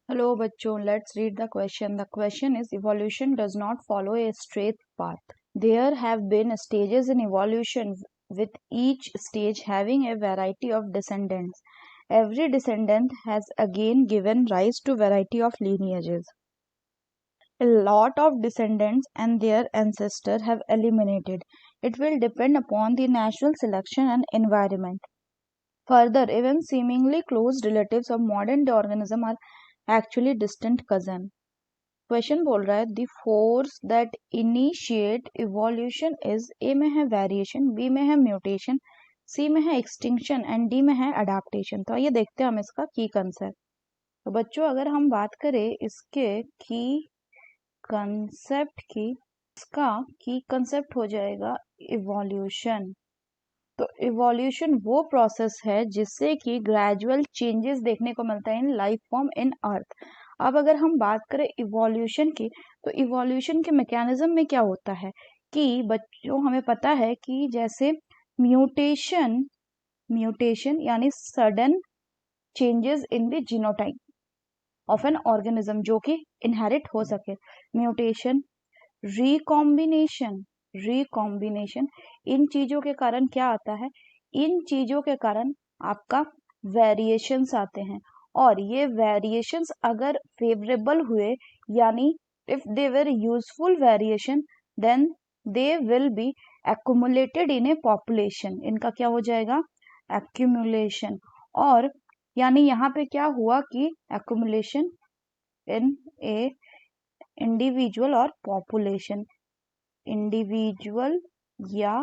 Hello bachcho, let's read the question. The question is evolution does not follow a straight path. There have been stages in evolution with each stage having a variety of descendants. Every descendant has again given rise to variety of lineages. A lot of descendants and their ancestors have eliminated. It will depend upon the natural selection and environment. Further, even seemingly close relatives of modern day organism are actually distant cousin. Question बोल रहा है the force that initiate evolution is a में है variation, B में है mutation, सी में है extinction and D में है अडेप्टेशन। तो ये देखते हैं हम इसका की कंसेप्ट। तो बच्चों अगर हम बात करें इसके की कंसेप्ट की, इसका की कंसेप्ट हो जाएगा इवोल्यूशन। तो इवोल्यूशन वो प्रोसेस है जिससे कि ग्रेजुअल चेंजेस देखने को मिलता है इन लाइफ फॉर्म इन अर्थ। अब अगर हम बात करें इवोल्यूशन की, तो इवोल्यूशन के मैकेनिज्म में क्या होता है कि बच्चों हमें पता है कि जैसे म्यूटेशन म्यूटेशन यानी sudden changes in the genotype of an organism जो कि इनहेरिट हो सके, म्यूटेशन, रिकॉम्बिनेशन इन चीजों के कारण क्या आता है, इन चीजों के कारण आपका वेरिएशंस आते हैं। और ये वेरिएशंस अगर फेवरेबल हुए यानी if they were useful variation then they will be accumulated in a population. इनका क्या हो जाएगा, एक्यूमुलेशन। और यानी यहाँ पे क्या हुआ कि एक्यूमुलेशन इन ए इंडिविजुअल और पॉपुलेशन, इंडिविजुअल या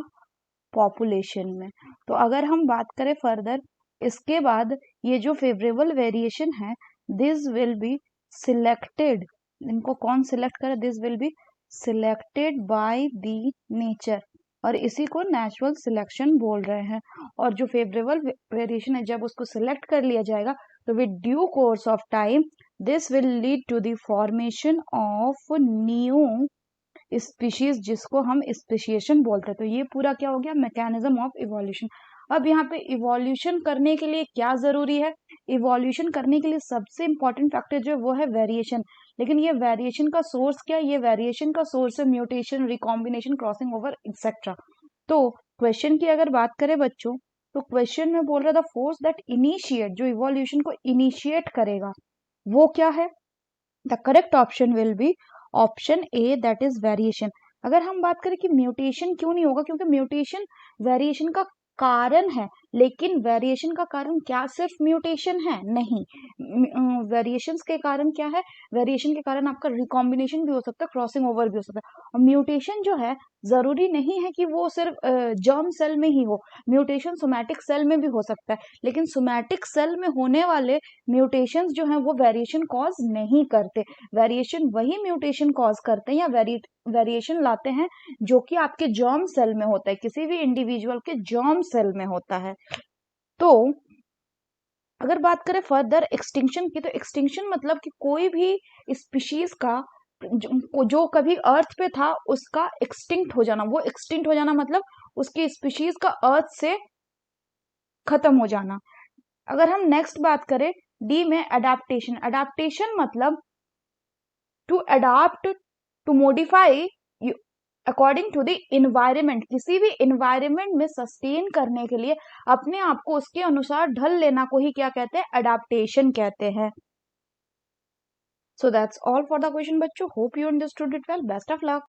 पॉपुलेशन में। तो अगर हम बात करें फर्दर इसके बाद ये जो फेवरेबल वेरिएशन है दिस विल बी सिलेक्टेड, इनको कौन सिलेक्ट करे, this will be selected by the nature, और इसी को नेचुरल सिलेक्शन बोल रहे हैं। और जो फेवरेबल वेरिएशन है जब उसको सिलेक्ट कर लिया जाएगा तो with due course of time this will lead to the formation of new species जिसको हम स्पेशिएशन बोलते हैं। तो ये पूरा क्या हो गया, मैकेनिज्म ऑफ इवोल्यूशन। अब यहाँ पे इवोल्यूशन करने के लिए क्या जरूरी है, इवोल्यूशन करने के लिए सबसे इंपॉर्टेंट फैक्टर जो है वो है वेरिएशन। लेकिन ये वेरिएशन का सोर्स क्या है, ये वेरिएशन का सोर्स है mutation, recombination, crossing over etcetera. तो क्वेश्चन की अगर बात करें बच्चों, तो क्वेश्चन में बोल रहा था फोर्स दैट इनिशिएट, जो इवोल्यूशन को इनिशिएट करेगा वो क्या है, the correct option will be option A that is variation. अगर हम बात करें कि म्यूटेशन क्यों नहीं होगा, क्योंकि म्यूटेशन वेरिएशन का कारण है, लेकिन वेरिएशन का कारण क्या सिर्फ म्यूटेशन है, नहीं, वेरिएशंस के कारण क्या है, वेरिएशन के कारण आपका रिकॉम्बिनेशन भी हो सकता है, क्रॉसिंग ओवर भी हो सकता है। और म्यूटेशन जो है जरूरी नहीं है कि वो सिर्फ जर्म सेल में ही हो, म्यूटेशन सोमैटिक सेल में भी हो सकता है, लेकिन सोमैटिक सेल में होने वाले म्यूटेशंस जो हैं वो वेरिएशन कॉज नहीं करते। वेरिएशन वही म्यूटेशन कॉज करते हैं या वेरिएशन लाते हैं जो कि आपके जर्म सेल में होता है, किसी भी इंडिविजुअल के जर्म सेल में होता है। तो अगर बात करें फर्दर एक्सटिंक्शन की, तो एक्सटिंक्शन मतलब कि कोई भी स्पीशीज का जो कभी अर्थ पे था उसका एक्सटिंक्ट हो जाना, वो एक्सटिंक्ट हो जाना मतलब उसकी स्पीशीज का अर्थ से खत्म हो जाना। अगर हम नेक्स्ट बात करें डी में अडेप्टेशन, अडेप्टेशन मतलब to adapt, to modify according to the environment, किसी भी इन्वायरमेंट में सस्टेन करने के लिए अपने आप को उसके अनुसार ढल लेना को ही क्या कहते हैं, अडेप्टेशन कहते हैं। So that's all for the question बच्चों, hope you understood it well, best of luck.